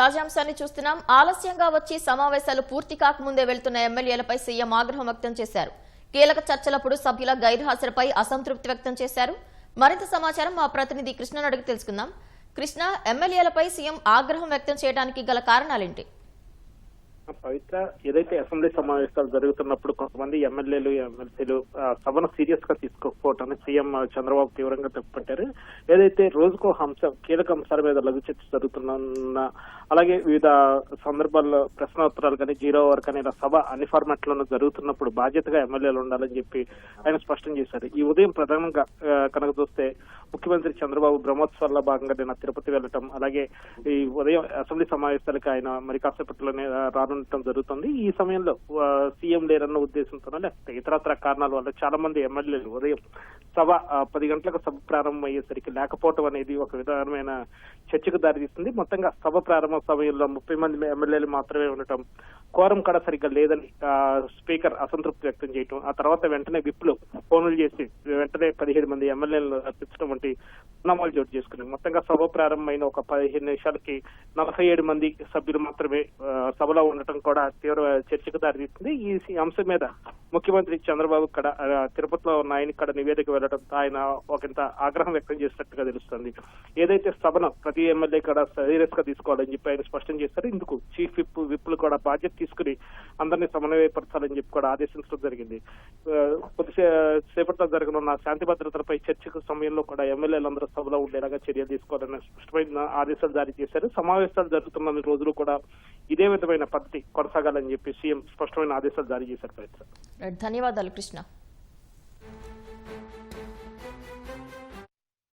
తాజాంశాన్ని చూస్తున్నాం. ఆలస్యంగా వచ్చి సమావేశాలు పూర్తి కాకముందే వెళ్తున్న ఎమ్మెల్యేలపై సీఎం ఆగ్రహం వ్యక్తం చేశారు. కీలక చర్చలప్పుడు సభ్యుల గైర్హాజరుపై అసంతృప్తి వ్యక్తం చేశారు. మరింత సమాచారం మా ప్రతినిధి కృష్ణను అడిగి తెలుసుకుందాం. కృష్ణ, ఎమ్మెల్యేలపై సీఎం ఆగ్రహం వ్యక్తం చేయడానికి గల కారణాలేంటి? పవిత్ర, ఏదైతే అసెంబ్లీ సమావేశాలు జరుగుతున్నప్పుడు కొంతమంది ఎమ్మెల్యేలు ఎమ్మెల్సీలు సభను సీరియస్ గా తీసుకోకపోవటాన్ని సీఎం చంద్రబాబు తీవ్రంగా తప్పుపట్టారు. ఏదైతే రోజుకో కీలక అంశాల మీద లఘు చర్చ జరుగుతున్న, అలాగే వివిధ సందర్భాల్లో ప్రశ్నోత్తరాలు కానీ 0 అవర్ కానీ ఇలా సభ అన్ని ఫార్మాట్లను జరుగుతున్నప్పుడు బాధ్యతగా ఎమ్మెల్యేలు ఉండాలని చెప్పి ఆయన స్పష్టం చేశారు. ఈ ఉదయం ప్రధానంగా కనుక చూస్తే ముఖ్యమంత్రి చంద్రబాబు బ్రహ్మోత్సవాల్లో భాగంగా నిన్న తిరుపతి వెళ్లటం, అలాగే ఈ ఉదయం అసెంబ్లీ సమావేశాలకు ఆయన మరి కాసేపట్లోనే రానుండటం జరుగుతుంది. ఈ సమయంలో సీఎం లేరన్న ఉద్దేశంతోనే లేకపోతే ఇతరత్ర కారణాల వల్ల చాలా మంది ఎమ్మెల్యేలు ఉదయం సభ 10 గంటలకు సభ ప్రారంభం అయ్యేసరికి లేకపోవడం అనేది ఒక విధమైన చర్చకు దారితీస్తుంది. మొత్తంగా సభ ప్రారంభ సమయంలో 30 మంది ఎమ్మెల్యేలు మాత్రమే ఉండటం, కోరం కూడా సరిగ్గా లేదని స్పీకర్ అసంతృప్తి వ్యక్తం చేయటం, ఆ తర్వాత వెంటనే విప్లు ఫోన్లు చేసి వెంటనే 17 మంది ఎమ్మెల్యేలను రప్పించడం వంటి పరిణామాలు చోటు చేసుకున్నాయి. మొత్తంగా సభ ప్రారంభమైన ఒక 15 నిమిషాలకి 47 మంది సభ్యులు మాత్రమే సభలో ఉండటం కూడా తీవ్ర చర్చకు దారితీస్తుంది. ఈ అంశం మీద ముఖ్యమంత్రి చంద్రబాబు ఇక్కడ తిరుపతిలో ఉన్న ఆయన ఇక్కడ నివేదిక వెళ్లడంతో ఆయన ఒకంత ఆగ్రహం వ్యక్తం చేసినట్టుగా తెలుస్తుంది. ఏదైతే సభను ప్రతి ఎమ్మెల్యే కూడా సీరియస్ గా తీసుకోవాలని చెప్పి ఆయన స్పష్టం చేశారు. ఇందుకు చీఫ్ విప్లు కూడా బాధ్యత తీసుకుని అందరినీ సమన్వయపరచాలని చెప్పి కూడా ఆదేశించడం జరిగింది. కొద్దిసేపట్లో జరగనున్న శాంతి భద్రతలపై చర్చకు సమయంలో కూడా ఎమ్మెల్యేలందరూ సభలో ఉండేలాగా చర్యలు తీసుకోవాలని స్పష్టమైన ఆదేశాలు జారీ చేశారు. సమావేశాలు జరుగుతున్న రోజులు కూడా ఇదే విధమైన పద్ధతి కొనసాగాలని చెప్పి సీఎం స్పష్టమైన ఆదేశాలు జారీ చేశారు. ధన్యవాదాలు కృష్ణ.